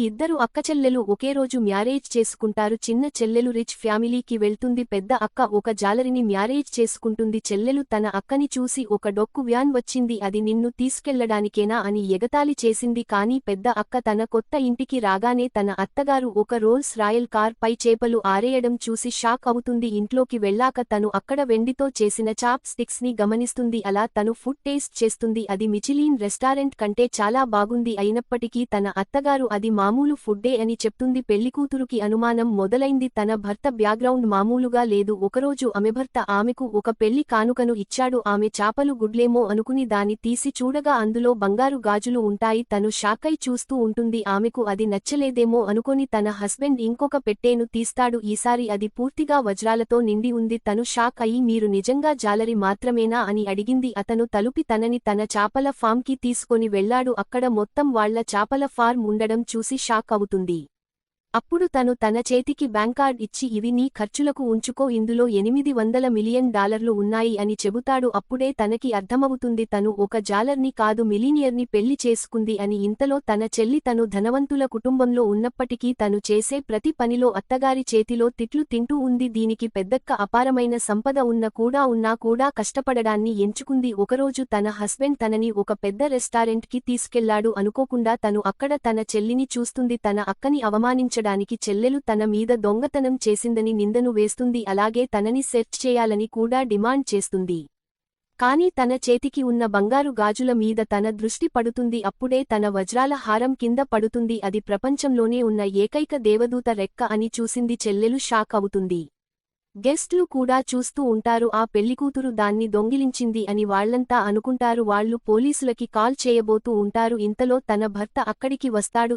ఇద్దరు అక్కచెల్లెలు ఒకే రోజు మ్యారేజ్ చేసుకుంటారు. చిన్న చెల్లెలు రిచ్ ఫ్యామిలీకి వెళ్తుంది. పెద్ద అక్క ఒక జాలరిని మ్యారేజ్ చేసుకుంటుంది. చెల్లెలు తన అక్కని చూసి ఒక డొక్కు వ్యాన్ వచ్చింది, అది నిన్ను తీసుకెళ్లడానికేనా అని ఎగతాళి చేసింది. కానీ పెద్ద అక్క తన కొత్త ఇంటికి రాగానే తన అత్తగారు ఒక రోల్స్ రాయల్ కార్ పై చేపలు ఆరేయడం చూసి షాక్ అవుతుంది. ఇంట్లోకి వెళ్ళాక తను అక్కడ వెండితో చేసిన చాప్ స్టిక్స్ ని గమనిస్తుంది. అలా తను ఫుడ్ టేస్ట్ చేస్తుంది. అది మిచిలీన్ రెస్టారెంట్ కంటే చాలా బాగుంది. అయినప్పటికీ తన అత్తగారు అది మామూలు ఫుడ్డే అని చెప్తుంది. పెళ్లికూతురుకి అనుమానం మొదలైంది. తన భర్త బ్యాక్గ్రౌండ్ మామూలుగా లేదు. ఒకరోజు ఆమె భర్త ఆమెకు ఒక పెళ్లి కానుకను ఇచ్చాడు. ఆమె చాపలు గుడ్లేమో అనుకుని దాన్ని తీసి చూడగా అందులో బంగారు గాజులు ఉంటాయి. తను షాకై చూస్తూ ఉంటుంది. ఆమెకు అది నచ్చలేదేమో అనుకొని తన హస్బెండ్ ఇంకొక పెట్టెను తీస్తాడు. ఈసారి అది పూర్తిగా వజ్రాలతో నిండి ఉంది. తను షాక్ అయి మీరు నిజంగా జాలరి మాత్రమేనా అని అడిగింది. అతను తలుపి తనని తన చాపల ఫామ్ కి తీసుకొని వెళ్లాడు. అక్కడ మొత్తం వాళ్ల చాపల ఫార్మ్ ఉండడం చూసి షాక్ అవుతుంది. అప్పుడు తను తన చేతికి బ్యాంక్ కార్డ్ ఇచ్చి ఇవి నీ ఖర్చులకు ఉంచుకో, ఇందులో $800 మిలియన్ ఉన్నాయి అని చెబుతాడు. అప్పుడే తనకి అర్థమవుతుంది తను ఒక జాలర్ని కాదు మిలీనియర్ని పెళ్లి చేసుకుంది అని. ఇంతలో తన చెల్లి తను ధనవంతుల కుటుంబంలో ఉన్నప్పటికీ తను చేసే ప్రతి పనిలో అత్తగారి చేతిలో తిట్లు తింటూ ఉంది. దీనికి పెద్దక్క అపారమైన సంపద ఉన్నా కూడా కష్టపడడాన్ని ఎంచుకుంది. ఒకరోజు తన హస్బెండ్ తనని ఒక పెద్ద రెస్టారెంట్ కి తీసుకెళ్లాడు. అనుకోకుండా తను అక్కడ తన చెల్లిని చూస్తుంది. తన అక్కని అవమానించడానికి చెల్లెలు తన మీద దొంగతనం చేసిందని నిందను వేస్తుంది. అలాగే తనని సెర్చ్ చేయాలని కూడా డిమాండ్ చేస్తుంది. కానీ తన చేతికి ఉన్న బంగారు గాజుల మీద తన దృష్టి పడుతుంది. అప్పుడే తన వజ్రాల హారం కింద పడుతుంది. అది ప్రపంచంలోనే ఉన్న ఏకైక దేవదూత రెక్క అని చూసింది. చెల్లెలు షాక్ అవుతుంది. గెస్ట్లు కూడా చూస్తూ ఉంటారు. ఆ పెళ్లికూతురు దాన్ని దొంగిలించింది అని వాళ్లంతా అనుకుంటారు. వాళ్లు పోలీసులకి కాల్ చేయబోతూ ఉంటారు. ఇంతలో తన భర్త అక్కడికి వస్తాడు.